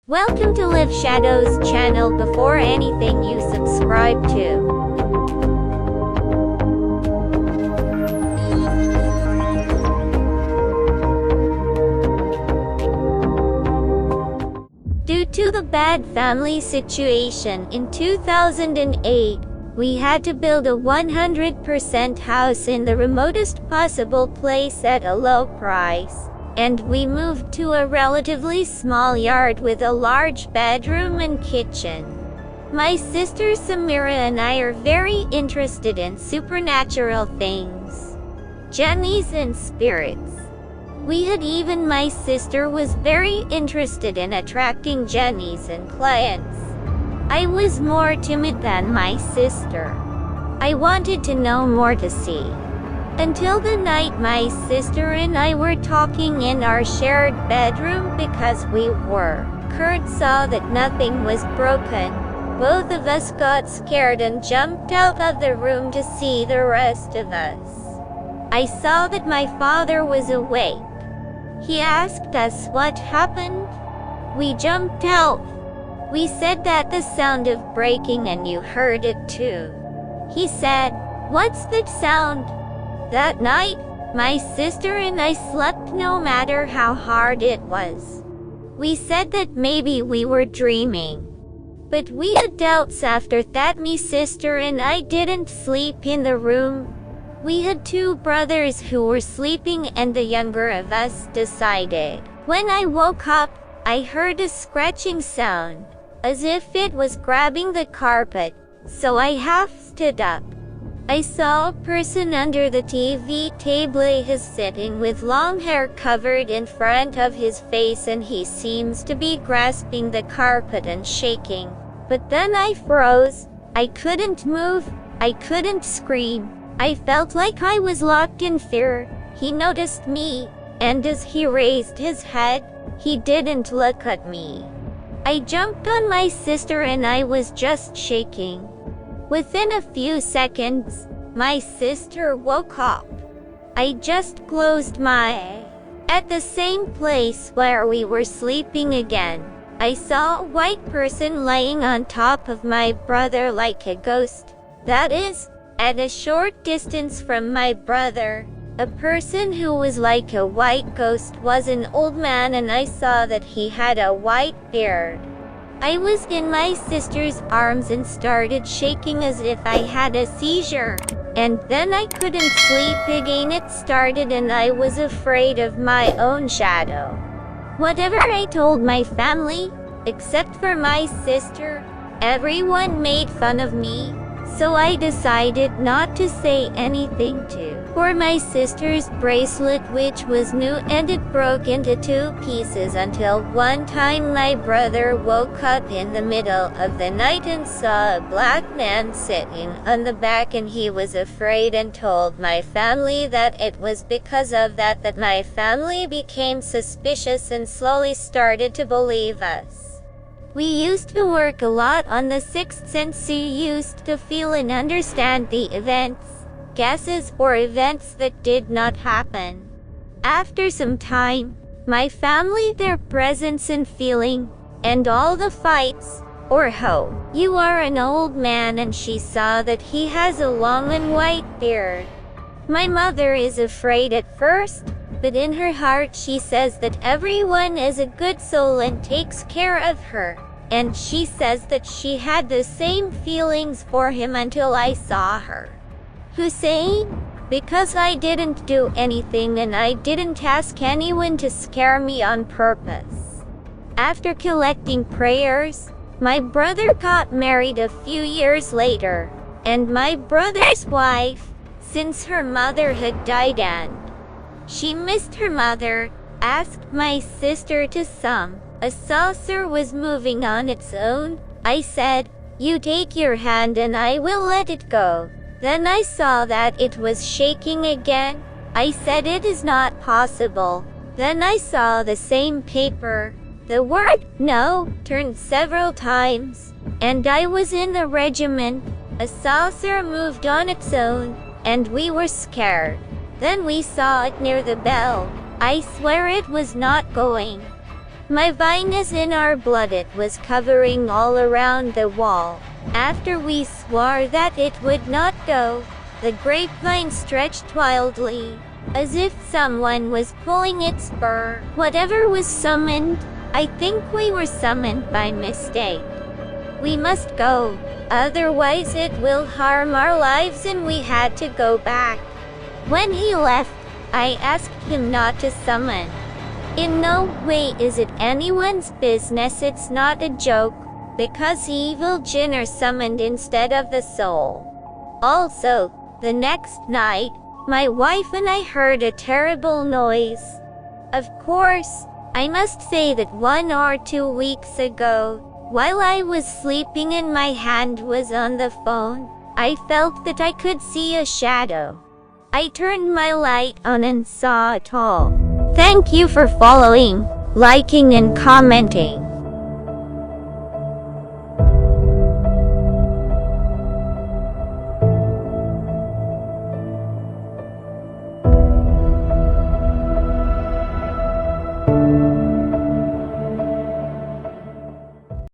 Welcome to Live Shadows channel. Before anything you subscribe to. Due to the bad family situation in 2008, we had to build a 100% house in the remotest possible place at a low price. And we moved to a relatively small yard with a large bedroom and kitchen. My sister Samira and I are very interested in supernatural things, gennies and spirits. My sister was very interested in attracting gennies and clients. I was more timid than my sister. I wanted to know more to see. Until the night my sister and I were talking in our shared bedroom because Kurt saw that nothing was broken. Both of us got scared and jumped out of the room to see the rest of us. I saw that my father was awake. He asked us what happened. We jumped out. We said that the sound of breaking and you heard it too. He said, "What's that sound?" That night, my sister and I slept no matter how hard it was. We said that maybe we were dreaming. But we had doubts after that. My sister and I didn't sleep in the room. We had two brothers who were sleeping and the younger of us decided. When I woke up, I heard a scratching sound, as if it was grabbing the carpet, so I half stood up. I saw a person under the TV table. He's sitting with long hair covered in front of his face and he seems to be grasping the carpet and shaking. But then I froze. I couldn't move. I couldn't scream. I felt like I was locked in fear. He noticed me, and as he raised his head, he didn't look at me. I jumped on my sister and I was just shaking. Within a few seconds, my sister woke up. I just closed my eyes. At the same place where we were sleeping again, I saw a white person laying on top of my brother like a ghost. That is, at a short distance from my brother. A person who was like a white ghost was an old man and I saw that he had a white beard. I was in my sister's arms and started shaking as if I had a seizure. And then I couldn't sleep again. It started and I was afraid of my own shadow. Whatever I told my family, except for my sister, everyone made fun of me. So I decided not to say anything for my sister's bracelet, which was new, and it broke into two pieces until one time my brother woke up in the middle of the night and saw a black man sitting on the back, and he was afraid and told my family that it was because of that my family became suspicious and slowly started to believe us. We used to work a lot on the sixth sense. You used to feel and understand the events, guesses, or events that did not happen. After some time, my family, their presence and feeling, and all the fights, or how you are an old man and she saw that he has a long and white beard. My mother is afraid at first, but in her heart she says that everyone is a good soul and takes care of her. And she says that she had the same feelings for him until I saw her. Hussein, because I didn't do anything and I didn't ask anyone to scare me on purpose. After collecting prayers, my brother got married a few years later, and my brother's wife, since her mother had died and she missed her mother, asked my sister to some. A saucer was moving on its own. I said, "You take your hand and I will let it go." Then I saw that it was shaking again. I said, "It is not possible." Then I saw the same paper. The word "no" turned several times. And I was in the regiment. A saucer moved on its own, and we were scared. Then we saw it near the bell. I swear it was not going. My vine is in our blood. It was covering all around the wall. After we swore that it would not go, the grapevine stretched wildly, as if someone was pulling its spur. Whatever was summoned, I think we were summoned by mistake. We must go, otherwise it will harm our lives, and we had to go back. When he left, I asked him not to summon. In no way is it anyone's business. It's not a joke, because evil jinn are summoned instead of the soul. Also, the next night, my wife and I heard a terrible noise. Of course, I must say that 1 or 2 weeks ago, while I was sleeping and my hand was on the phone, I felt that I could see a shadow. I turned my light on and saw it all. Thank you for following, liking, and commenting.